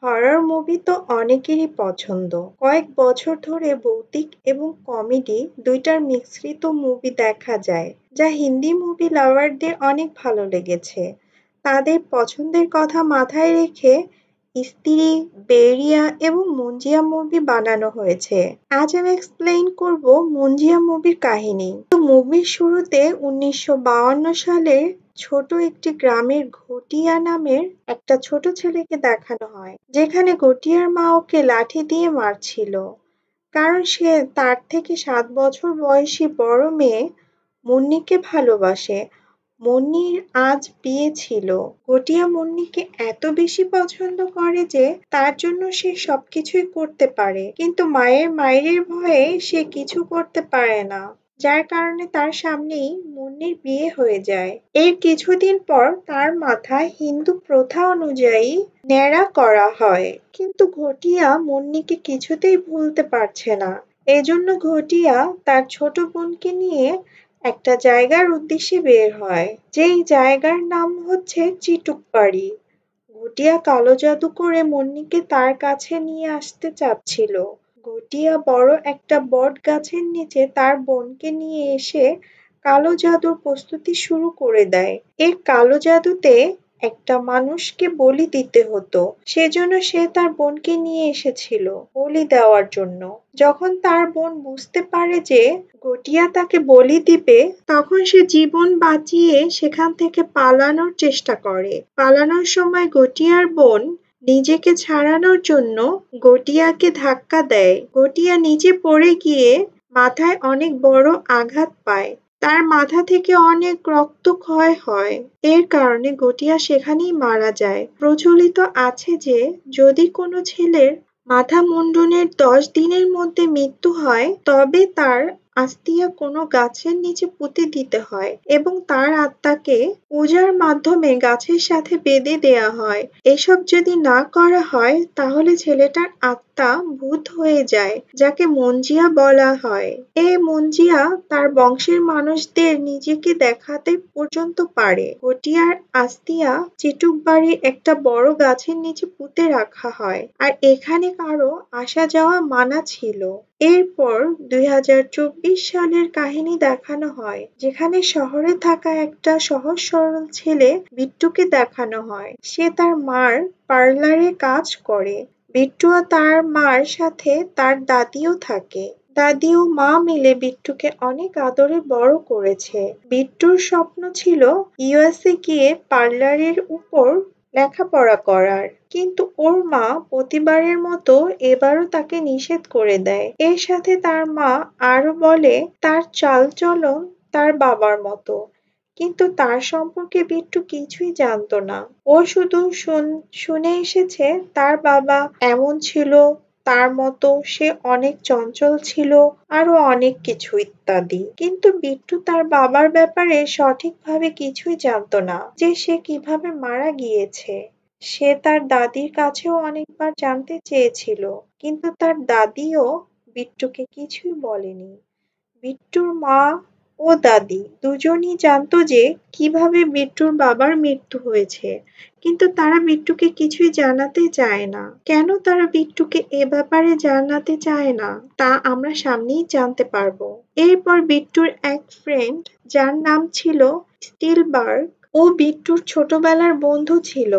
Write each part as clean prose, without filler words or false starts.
Horror movie তো অনেকেরই পছন্দ। কয়েক বছর ধরে ভৌতিক এবং কমেডি দুইটার মিশ্রিত মুভি দেখা যায়, যা হিন্দি মুভি লাভারদের অনেক ভালো লেগেছে। তাদের পছন্দের কথা মাথায় রেখে স্ত্রী, বেরিয়া এবং মঞ্জিয়া মুভি বানানো হয়েছে। আজ আমি এক্সপ্লেইন করব মঞ্জিয়া মুভির কাহিনী। তো মুভির শুরুতে ১৯৫২ সালের ছোট একটি গ্রামের ঘটিয়া নামের একটা ছোট ছেলেকে দেখানো হয়, যেখানে ঘটিয়ার মা ওকে লাঠি দিয়ে মারছিল, কারণ সে তার থেকে ৭ বছর বয়সী বড় মেয়ে মুন্নিকে ভালোবাসে। মুন্নির আজ বিয়ে ছিল। ঘটিয়া মুন্নিকে এত বেশি পছন্দ করে যে তার জন্য সে সবকিছুই করতে পারে, কিন্তু মায়ের মায়ের ভয়ে সে কিছু করতে পারে না, যার কারণে তার সামনেই মুন্নির বিয়ে হয়ে যায়। এর কিছুদিন পর তার মাথায় হিন্দু প্রথা অনুযায়ী ন্যাড়া করা হয়, কিন্তু ঘটিয়া মুন্নিকে কিছুতেই ভুলতে পারছে না। এজন্য ঘটিয়া তার ছোট বোনকে নিয়ে একটা জায়গার উদ্দেশ্যে বের হয়, যেই জায়গার নাম হচ্ছে চিটুকবাড়ি। ঘটিয়া কালো জাদু করে মুন্নিকে তার কাছে নিয়ে আসতে চাচ্ছিল। ঘটিয়া বড় একটা বট গাছের নিচে তার বোনকে নিয়ে এসে কালো জাদুর প্রস্তুতি শুরু করে দেয়। এই কালো জাদুতে একটা মানুষকে বলি দিতে হতো, সেজন্য সে তার বোনকে নিয়ে এসেছিল বলি দেওয়ার জন্য। যখন তার বোন বুঝতে পারে যে ঘটিয়া তাকে বলি দিবে, তখন সে জীবন বাঁচিয়ে সেখান থেকে পালানোর চেষ্টা করে। পালানোর সময় ঘটিয়ার বোন নিজেকে ছাড়ানোর জন্য ঘটিয়াকে ধাক্কা দেয়। ঘটিয়া নিচে পড়ে গিয়ে মাথায় অনেক বড় আঘাত পায়। তার মাথা থেকে অনেক রক্তক্ষয় হয়। এর কারণে ঘটিয়া সেখানেই মারা যায়। প্রচলিত আছে যে যদি কোনো ছেলের মাথা মুণ্ডনের ১০ দিনের মধ্যে মৃত্যু হয়, তবে তার আস্তিয়া কোনো গাছের নিচে পুঁতে দিতে হয় এবং তার আত্মাকে পূজার মাধ্যমে গাছের সাথে বেঁধে দেয়া হয়। এসব যদি না করা হয়, তাহলে ছেলেটার আত্মা ভূত হয়ে যায়, যাকে মঞ্জিয়া বলা হয়। এই মঞ্জিয়া তার বংশের মানুষদের নিজেকে দেখাতে পর্যন্ত পারে। ঘটিয়ার আস্তিয়া চিটুকবাড়ির একটা বড় গাছের নিচে পুঁতে রাখা হয়, আর এখানে কারো আসা যাওয়া মানা ছিল। এরপর ২০২৪ সালের কাহিনী দেখানো হয়, যেখানে শহরে থাকা একটা সহজ সরল ছেলে বিট্টুকে দেখানো হয়। সে তার মার পার্লারে কাজ করে। বিট্টু ও তার মার সাথে তার দাদিও থাকে। দাদি ও মা মিলে বিট্টুকে অনেক আদরে বড় করেছে। বিট্টুর স্বপ্ন ছিল ইউএসএ গিয়ে পার্লারের উপর লেখাপড়া করার, কিন্তু ওর মা প্রতিবারের মতো এবারও তাকে নিষেধ করে দেয়। এর সাথে তার মা আরো বলে তার চালচলন তার বাবার মতো, কিন্তু তার সম্পর্কে বিট্টু কিছুই জানতো না। ও শুধু শুনে এসেছে তার বাবা এমন ছিল, তার মতো সে অনেক চঞ্চল ছিল, আরো অনেক কিছু ইত্যাদি। কিন্তু বিট্টু তার বাবার ব্যাপারে সঠিকভাবে কিছুই জানতো না, যে সে কিভাবে মারা গিয়েছে। সে তার দাদির কাছেও অনেকবার জানতে চেয়েছিল, কিন্তু তার দাদিও বিট্টুকে কিছুই বলেনি। বিট্টুর মা ও দাদি দুজনই জানতো যে কিভাবে বিট্টুর বাবার মৃত্যু হয়েছে, কিন্তু তারা বিট্টুকে কিছুই জানাতে চায় না। কেন তারা বিট্টুকে এ ব্যাপারে জানাতে চায় না, তা আমরা সামনেই জানতে পারবো। এরপর বিট্টুর এক ফ্রেন্ড, যার নাম ছিল স্টিলবার্গ, ও বিট্টুর ছোটবেলার বন্ধু ছিল।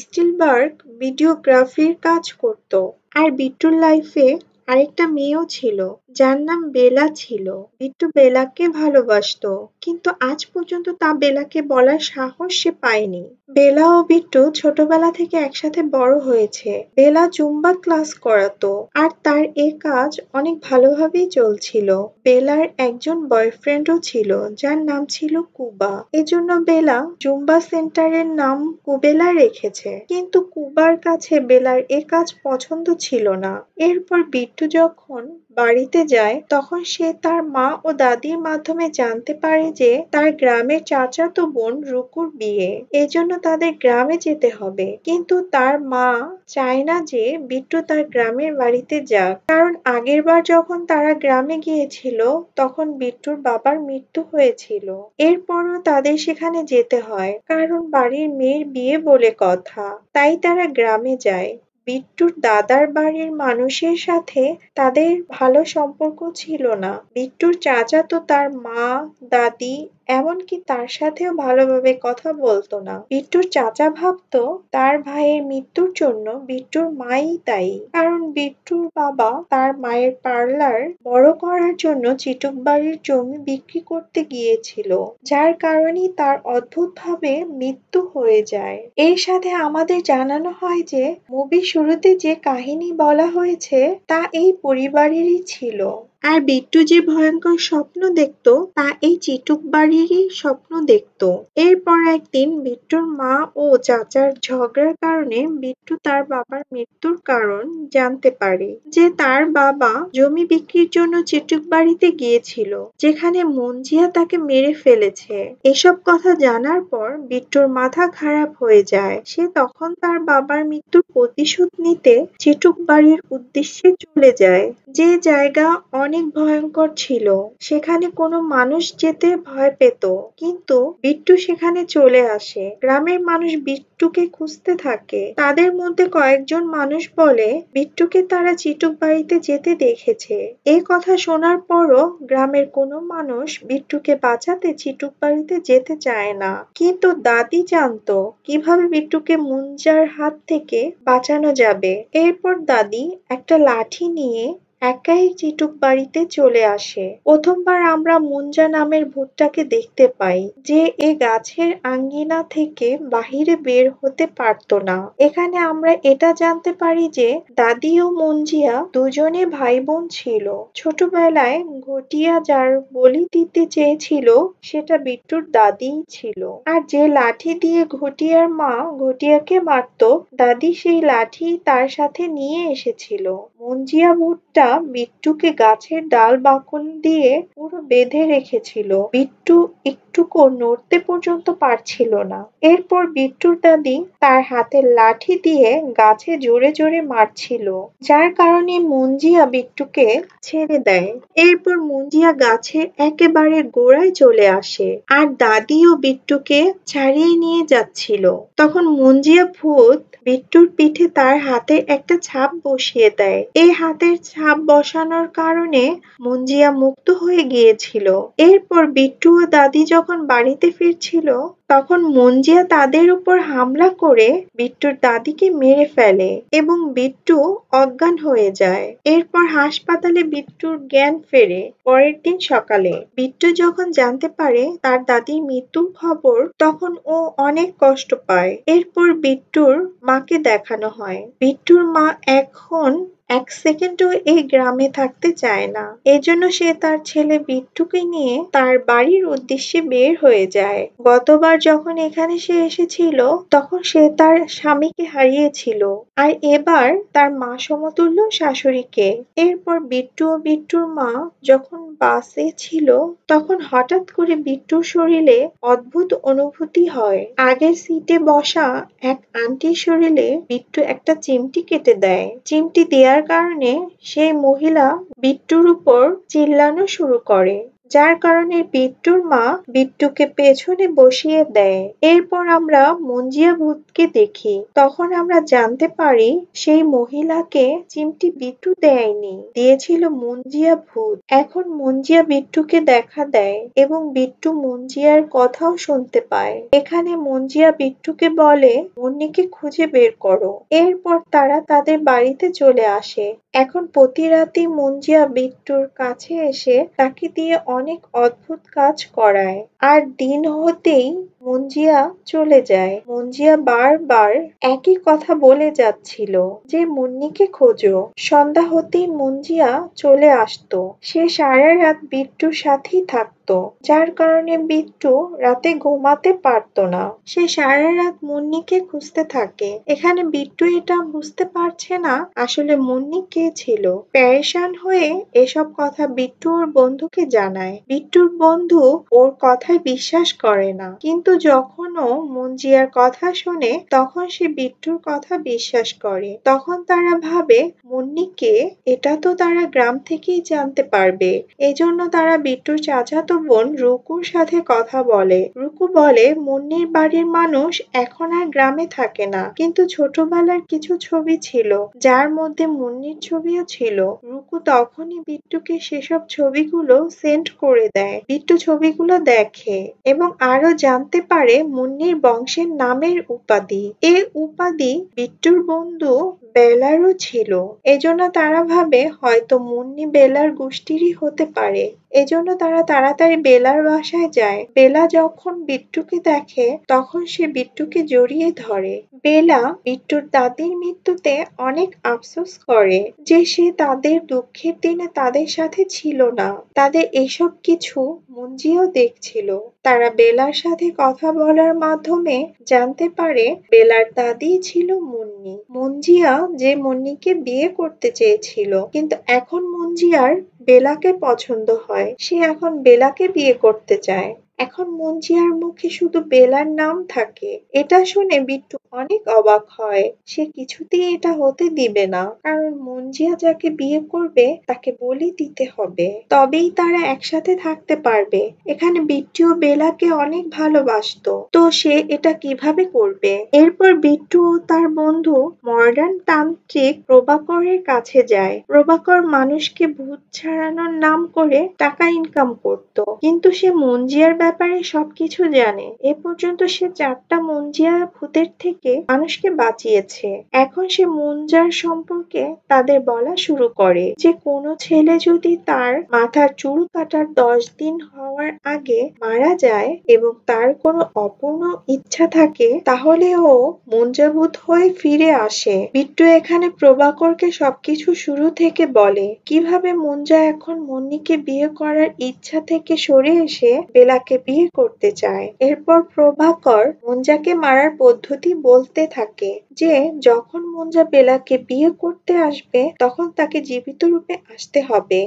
স্টিলবার্গ ভিডিওগ্রাফির কাজ করত, আর বিট্টুর লাইফে আরেকটা মেয়েও ছিল, যার নাম বেলা ছিল। বিট্টু বেলাকে ভালোবাসতো, কিন্তু আজ পর্যন্ত তা বেলাকে বলার সাহস সে পায়নি। বেলা ও বিট্টু ছোটবেলা থেকে একসাথে বড় হয়েছে। বেলা জুম্বা ক্লাস করাতো, আর তার এ কাজ অনেক ভালোভাবেই চলছিল। বেলার একজন বয়ফ্রেন্ডও ছিল, যার নাম ছিল কুবা। এজন্য বেলা জুম্বা সেন্টারের নাম কুবেলা রেখেছে, কিন্তু কুবার কাছে বেলার এ কাজ পছন্দ ছিল না। এরপর বিট্টু যখন বাড়িতে যায়, তখন সে তার মা ও দাদির মাধ্যমে জানতে পারে যে তার গ্রামের চাচাতো বোন রুকুর বিয়ে, এজন্য তাদের গ্রামে যেতে হবে। কিন্তু তার মা চায় না যে বিট্টু তার গ্রামের বাড়িতে যাক, কারণ আগেরবার যখন তারা গ্রামে গিয়েছিল, তখন বিট্টুর বাবার মৃত্যু হয়েছিল। এরপরও তাদের সেখানে যেতে হয়, কারণ বাড়ির মেয়ের বিয়ে বলে কথা। তাই তারা গ্রামে যায়। বিট্টুর দাদার বাড়ির মানুষের সাথে তাদের ভালো সম্পর্ক ছিল না। বিট্টুর চাচাতো তার মা, দাদি এমনকি তার সাথেও ভালোভাবে কথা বলতো না। বিট্টুর চাচা ভাবতো তার ভাইয়ের মৃত্যুর জন্য বিট্টুর মাই দায়ী। কারণ বিট্টুর বাবা তার মায়ের পার্লার বড় করার জন্য চিটুক বাড়ির জমি বিক্রি করতে গিয়েছিল, যার কারণেই তার অদ্ভুতভাবে মৃত্যু হয়ে যায়। এর সাথে আমাদের জানানো হয় যে মুভির শুরুতে যে কাহিনী বলা হয়েছে তা এই পরিবারেরই ছিল। আর বিট্টু যে ভয়ঙ্কর স্বপ্ন দেখতো তা এই চিটুক বাড়িরই স্বপ্ন দেখতো। এরপর একদিন বিট্টুর মা ও চাচার ঝগড়ার কারণে বিট্টু তার বাবার মৃত্যুর কারণ জানতে পারে যে তার বাবা জমি বিক্রির জন্য চিটুক বাড়িতে গিয়েছিল, যেখানে মঞ্জিয়া তাকে মেরে ফেলেছে। এসব কথা জানার পর বিট্টুর মাথা খারাপ হয়ে যায়। সে তখন তার বাবার মৃত্যুর প্রতিশোধ নিতে চিটুক বাড়ির উদ্দেশ্যে চলে যায়, যে জায়গা অনেক ভয়ঙ্কর ছিল। সেখানে কোনো মানুষ যেতে ভয় পেত, কিন্তু বিট্টু সেখানে চলে আসে। গ্রামের মানুষ বিট্টুকে খুঁজতে থাকে। তাদের মধ্যে কয়েকজন মানুষ বলে বিট্টুকে তারা চিটুক বাড়িতে যেতে দেখেছে। এই কথা শোনার পরও গ্রামের কোনো মানুষ বিট্টুকে বাঁচাতে চিটুক বাড়িতে যেতে চায় না। কিন্তু দাদি জানতো কিভাবে বিট্টুকে মুঞ্জার হাত থেকে বাঁচানো যাবে। এরপর দাদি একটা লাঠি নিয়ে একাই চিটুক বাড়িতে চলে আসে। প্রথমবার আমরা মুঞ্জা নামের ভূতটাকে দেখতে পাই, যে এ গাছের আঙ্গিনা থেকে বাহিরে বের হতে পারতো না। এখানে আমরা এটা জানতে পারি যে দাদি ও মঞ্জিয়া দুজনে ভাই বোন ছিল। ছোটবেলায় ঘটিয়া যার বলি দিতে চেয়েছিল সেটা বিট্টুর দাদিই ছিল। আর যে লাঠি দিয়ে ঘটিয়ার মা ঘটিয়াকে মারতো, দাদি সেই লাঠি তার সাথে নিয়ে এসেছিল। মঞ্জিয়া ভূতটা বিট্টুকে গাছের ডাল বাকল দিয়ে পুরো বেঁধে রেখেছিল। বিট্টু একটুকু নড়তে পর্যন্ত পারছিল না। এরপর বিট্টুর দাদি তার হাতের লাঠি দিয়ে গাছে জোরে জোরে মারছিল, যার কারণে মঞ্জিয়া বিট্টুকে ছেড়ে দেয়। এরপর মঞ্জিয়া গাছের একেবারে গোড়ায় চলে আসে আর দাদিও বিট্টুকে ছাড়িয়ে নিয়ে যাচ্ছিল। তখন মঞ্জিয়া ভূত বিট্টুর পিঠে তার হাতের একটা ছাপ বসিয়ে দেয়। এই হাতের ছাপ বসানোর কারণে মঞ্জিয়া মুক্ত হয়ে গিয়েছিল। এরপর বিট্টু ও দাদি যখন বাড়িতে ফিরছিল তখন মঞ্জিয়া তাদের উপর হামলা করে বিট্টুর দাদিকে মেরে ফেলে এবং বিট্টু অজ্ঞান হয়ে যায়। এরপর হাসপাতালে বিট্টুর জ্ঞান ফেরে। পরের দিন সকালে বিট্টু যখন জানতে পারে তার দাদির মৃত্যুর খবর, তখন ও অনেক কষ্ট পায়। এরপর বিট্টুর মাকে দেখানো হয়। বিট্টুর মা এখন এক সেকেন্ডও এই গ্রামে থাকতে চায় না। এজন্য সে তার ছেলে বিট্টুকে নিয়ে তার বাড়ির উদ্দেশ্যে বের হয়ে যায়। গতবার যখন এখানে সে এসেছিল তখন সে তার স্বামীকে হারিয়েছিল, আর এবার তার মা সমতুল্য শাশুড়িকে। এরপর বিট্টু ও বিট্টুর মা যখন বাসে ছিল তখন হঠাৎ করে বিট্টুর শরীরে অদ্ভুত অনুভূতি হয়। আগের সিটে বসা এক আন্টির শরীরে বিট্টু একটা চিমটি কেটে দেয়। চিমটি দেওয়ার কারণে সেই মহিলা বিট্টুর উপর চিল্লানো শুরু করে, যার কারণে বিট্টুর মা বিট্টুকে পেছনে বসিয়ে দেয়। এরপর আমরা মঞ্জিয়া ভূতকে দেখি। তখন আমরা জানতে পারি সেই মহিলাকে চিমটি বিট্টু দেয়নি, দিয়েছিল মঞ্জিয়া ভূত। এখন মঞ্জিয়া বিট্টুকে দেখা দেয় এবং বিট্টু মঞ্জিয়ার কথাও শুনতে পায়। এখানে মঞ্জিয়া বিট্টুকে বলে মুন্নিকে খুঁজে বের করো। এরপর তারা তাদের বাড়িতে চলে আসে। এখন প্রতি রাতেই মঞ্জিয়া বিট্টুর কাছে এসে তাকে দিয়ে অনেক অদ্ভুত কাজ করায়। আর দিন হতেই মঞ্জিয়া চলে যায়। মঞ্জিয়া বারবার একই কথা বলে যাচ্ছিল যে মুন্নিকে খোঁজো। সন্ধ্যা হতেই মঞ্জিয়া চলে আসতো। সে সারা রাত বিট্টুর সাথেই থাকতো, যার কারণে বিট্টু রাতে ঘুমাতে পারতো না। সে সারা রাত মুন্নিকে খুঁজতে থাকে। এখানে বিট্টু এটা বুঝতে পারছে না আসলে মুন্নি কে ছিল। পেরেশান হয়ে এসব কথা বিট্টু ওর বন্ধুকে জানায়। জানায়। বিট্টুর বন্ধু ওর কথায় বিশ্বাস করে না, কিন্তু যখন ও মঞ্জিয়ার কথা শোনে তখন সে বিট্টুর কথা বিশ্বাস করে। তখন তারা ভাবে মুন্নি কে, এটা তো তারা গ্রাম থেকেই জানতে পারবে। এজন্য তারা বিট্টুর চাচাতো বোন রুকুর সাথে কথা বলে। রুকু বলে মুন্নির বাড়ির মানুষ এখন আর গ্রামে থাকে না, কিন্তু ছোটবেলার কিছু ছবি ছিল যার মধ্যে মুন্নির ছবিও ছিল। রুকু তখনই বিট্টুকে সেসব ছবিগুলো সেন্ড করে দেয়। বিট্টু ছবিগুলো দেখে এবং আরো জানতে পারে মুন্নির বংশের নামের উপাধি। এই উপাধি বিট্টুর বন্ধু বেলারও ছিল। এজন্য তারা ভাবে হয়তো মুন্নি বেলার গোষ্ঠীরই হতে পারে। এজন্য তারা তাড়াতাড়ি বেলার বাসায় যায়। বেলা যখন বিট্টুকে দেখে তখন সে বিট্টুকে জড়িয়ে ধরে। বেলা বিট্টুর দাদির মৃত্যুতে অনেক আফসোস করে যে সে তাদের দুঃখের দিনে তাদের সাথে ছিল না। তাদের এসব কিছু মঞ্জিয়াও দেখছিল। তারা বেলার সাথে কথা বলার মাধ্যমে জানতে পারে বেলার দাদি ছিল মুন্নি। মঞ্জিয়া যে মুন্নিকে বিয়ে করতে চেয়েছিল, কিন্তু এখন মঞ্জিয়ার বেলাকে পছন্দ হয়। সে এখন বেলাকে বিয়ে করতে চায়। এখন মঞ্জিয়ার মুখে শুধু বেলার নাম থাকে। এটা শুনে বিট্টু অনেক অবাক হয়। সে কিছুতেই এটা হতে দিবে না, কারণ মঞ্জিয়া যাকে বিয়ে করবে তাকে বলি দিতে হবে, তবেই তারা একসাথে থাকতে পারবে। এখানে বিট্টু বেলাকে অনেক ভালোবাসতো, তো সে এটা কিভাবে করবে? এরপর বিট্টু ও তার বন্ধু মডার্ন তান্ত্রিক প্রভাকরের কাছে যায়। প্রভাকর মানুষকে ভূত ছাড়ানোর নাম করে টাকা ইনকাম করত, কিন্তু সে মঞ্জিয়ার ব্যাপারে সবকিছু জানে। এ পর্যন্ত সে 4টা মঞ্জিয়া ভূতের থেকে মানুষকে বাঁচিয়েছে। এখন সে মঞ্জার সম্পর্কে তাদের বলা শুরু করে যে কোনো ছেলে যদি তার মাথার চুল কাটার 10 দিন হওয়ার আগে মারা যায় এবং তার কোনো অপূর্ণ ইচ্ছা থাকে, তাহলে ও মঞ্জাভূত হয়ে ফিরে আসে। বিট্টু এখানে প্রভাকরকে সবকিছু শুরু থেকে বলে কিভাবে মঞ্জা এখন মুন্নিকে বিয়ে করার ইচ্ছা থেকে সরে এসে বেলাকে বিয়ে করতে চায়। এরপর প্রভাকর মঞ্জাকে মারার পদ্ধতি বলতে থাকে যে যখন মঞ্জা বেলাকে বিয়ে করতে আসবে তখন তাকে জীবিত রূপে আসতে হবে।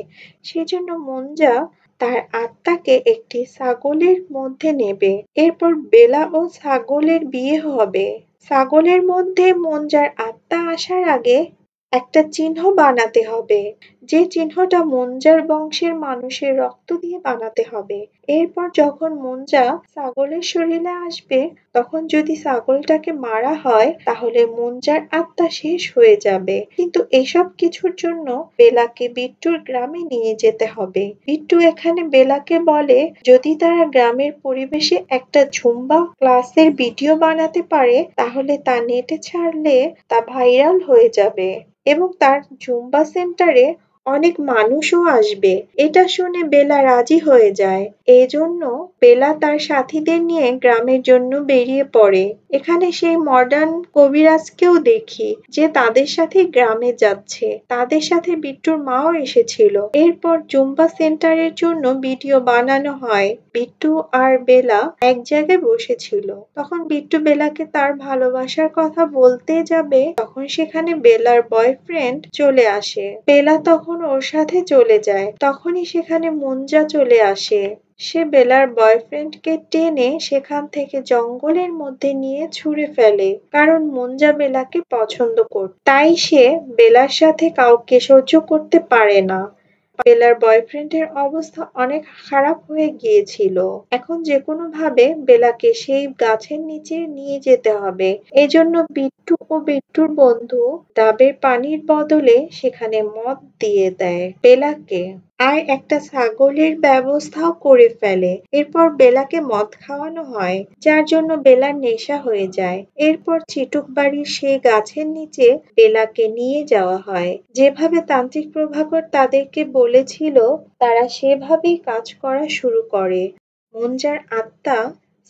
সেজন্য মঞ্জা তার আত্মাকে একটি ছাগলের মধ্যে নেবে। এরপর বেলা ও ছাগলের বিয়ে হবে। ছাগলের মধ্যে মঞ্জার আত্মা আসার আগে একটা চিহ্ন বানাতে হবে, যে চিহ্নটা মঞ্জার বংশের মানুষের রক্ত দিয়ে বানাতে হবে। এরপর যখন মঞ্জা ছাগলের শরীরে আসবে তখন যদি ছাগলটাকে মারা হয় তাহলে মঞ্জার আত্মা শেষ হয়ে যাবে। কিন্তু এসব কিছুর জন্য বেলাকে বিট্টুর গ্রামে নিয়ে যেতে হবে। বিট্টু এখানে বেলাকে বলে যদি তারা গ্রামের পরিবেশে একটা ঝুম্বা ক্লাসের ভিডিও বানাতে পারে তাহলে তা নেটে ছাড়লে তা ভাইরাল হয়ে যাবে এবং তার জুম্বা সেন্টারে অনেক মানুষও আসবে। এটা শুনে বেলা রাজি হয়ে যায়। এজন্য বেলা তার সাথীদের নিয়ে গ্রামের জন্য বেরিয়ে পড়ে। এখানে সেই মডার্ন কবিরাজকেও দেখি যে তাদের সাথে গ্রামে যাচ্ছে। তাদের সাথে বিট্টুর মাও এসেছিল। এরপর জুম্বা সেন্টারের জন্য ভিডিও বানানো হয়। বিট্টু আর বেলা এক জায়গায় বসেছিল। তখন বিট্টু বেলাকে তার ভালোবাসার কথা বলতে যাবে, তখন সেখানে বেলার বয়ফ্রেন্ড চলে আসে। বেলা তখন ওর সাথে চলে যায়। তখনই সেখানে মুঞ্জা চলে আসে। সে বেলার বয়ফ্রেন্ডকে টেনে সেখান থেকে জঙ্গলের মধ্যে নিয়ে ছুঁড়ে ফেলে, কারণ মুঞ্জা বেলাকে পছন্দ করত। তাই সে বেলার সাথে কাউকে সহ্য করতে পারে না। বেলার বয়ফ্রেন্ডের অবস্থা অনেক খারাপ হয়ে গিয়েছিল। এখন যেকোনো ভাবে বেলাকে সেই গাছের নিচে নিয়ে যেতে হবে। এজন্য বিট্টু ও বিট্টুর বন্ধু ডাবের পানির বদলে সেখানে মদ দিয়ে দেয় বেলাকে, আর একটা ছাগলের ব্যবস্থাও করে ফেলে। এরপর বেলাকে মদ খাওয়ানো হয়, যার জন্য বেলার নেশা হয়ে যায়। এরপর চিটুক বাড়ির সেই গাছের নিচে বেলাকে নিয়ে যাওয়া হয়। যেভাবে তান্ত্রিক প্রভাকর তাদেরকে বলেছিল তারা সেভাবেই কাজ করা শুরু করে। মঞ্জার আত্মা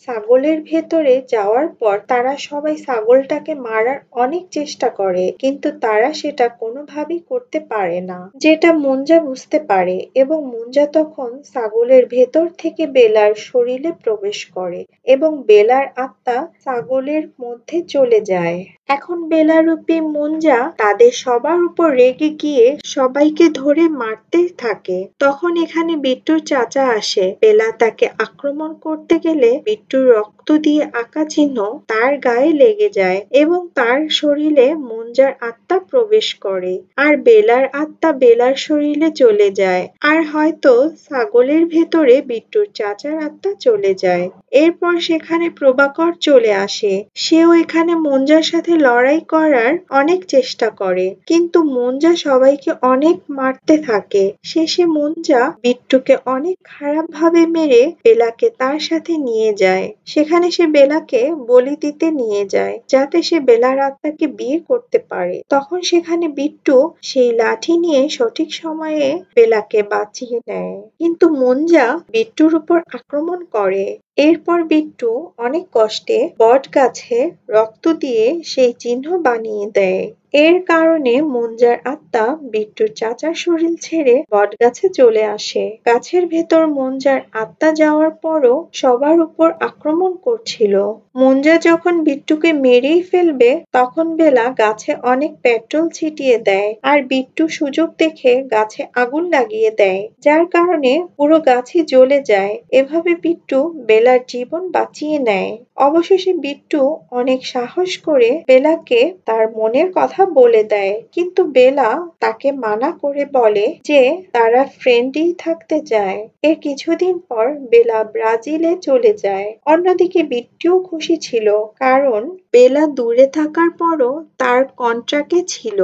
ছাগলের ভেতরে যাওয়ার পর তারা সবাই ছাগলটাকে মারার অনেক চেষ্টা করে, কিন্তু তারা সেটা কোনোভাবেই করতে পারে না, যেটা মুঞ্জা বুঝতে পারে এবং মুঞ্জা তখন ছাগলের ভেতর থেকে বেলার শরীরে প্রবেশ করে এবং বেলার আত্মা ছাগলের মধ্যে চলে যায়। এখন বেলারূপী মুঞ্জা তাদের সবার উপর রেগে গিয়ে সবাইকে ধরে মারতে থাকে। তখন এখানে বিট্টুর চাচা আসে। বেলা তাকে আক্রমণ করতে গেলে বিট্টুর রক্ত দিয়ে আঁকা চিহ্ন তার গায়ে লেগে যায় এবং তার শরীরে মুঞ্জার আত্মা প্রবেশ করে। আর বেলার আত্মা বেলার শরীরে চলে যায়। আর হয়তো ছাগলের ভেতরে বিট্টুর চাচার আত্মা চলে যায়। এরপর সেখানে প্রভাকর চলে আসে। সেও এখানে মুঞ্জার সাথে লড়াই করার অনেক চেষ্টা করে, কিন্তু মুঞ্জা সবাইকে অনেক মারতে থাকে। শেষে মুঞ্জা বিট্টুকে অনেক খারাপ ভাবে মেরে বেলাকে তার সাথে নিয়ে যায়। সেখানে সে বেলাকে বলি দিতে নিয়ে যায়, যাতে সে বেলার আত্মাকে বিয়ে করতে পারে। তখন সেখানে বিট্টু সেই লাঠি নিয়ে সঠিক সময়ে বেলাকে বাঁচিয়ে নেয়, কিন্তু মুঞ্জা বিট্টুর উপর আক্রমণ করে। এরপর বিট্টু অনেক কষ্টে বট গাছে রক্ত দিয়ে সেই চিহ্ন বানিয়ে দেয়। এর কারণে মুঞ্জার আত্মা বিট্টুর চাচার শরীর ছেড়ে বটগাছে চলে আসে। গাছের ভেতর মুঞ্জার আত্মা যাওয়ার পরও সবার উপর আক্রমণ করছিল। মুঞ্জা যখন বিট্টুকে মেরেই ফেলবে, তখন বেলা গাছে অনেক পেট্রোল ছিটিয়ে দেয় আর বিট্টু সুযোগ দেখে গাছে আগুন লাগিয়ে দেয়, যার কারণে পুরো গাছই জ্বলে যায়। এভাবে বিট্টু বেলার জীবন বাঁচিয়ে নেয়। অবশেষে বিট্টু অনেক সাহস করে বেলাকে তার মনের কথা বলে দেয়, কিন্তু বেলা তাকে মানা করে বলে যে তারা ফ্রেন্ডই থাকতে চায়। এর কিছুদিন পর বেলা ব্রাজিলে চলে যায়। অন্যদিকে বিট্টুও খুশি ছিল, কারণ বেলা দূরে থাকার পরও তার কন্ট্রাক্টে ছিল।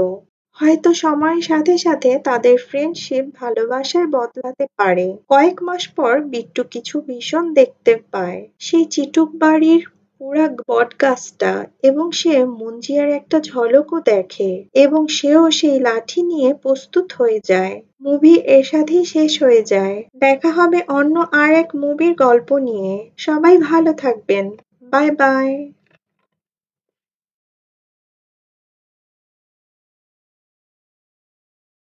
হয়তো সময়ের সাথে সাথে তাদের ফ্রেন্ডশিপ ভালোবাসায় বদলাতে পারে। কয়েক মাস পর বিট্টু কিছু ভীষণ দেখতে পায়। সেই চিটুক বাড়ির পুরা বটগাছটা, এবং সে মুঞ্জিয়ার একটা ঝলকও দেখে, এবং সেও সেই লাঠি নিয়ে প্রস্তুত হয়ে যায়। মুভি এর সাথেই শেষ হয়ে যায়। দেখা হবে অন্য আর এক মুভির গল্প নিয়ে। সবাই ভালো থাকবেন। Bye bye.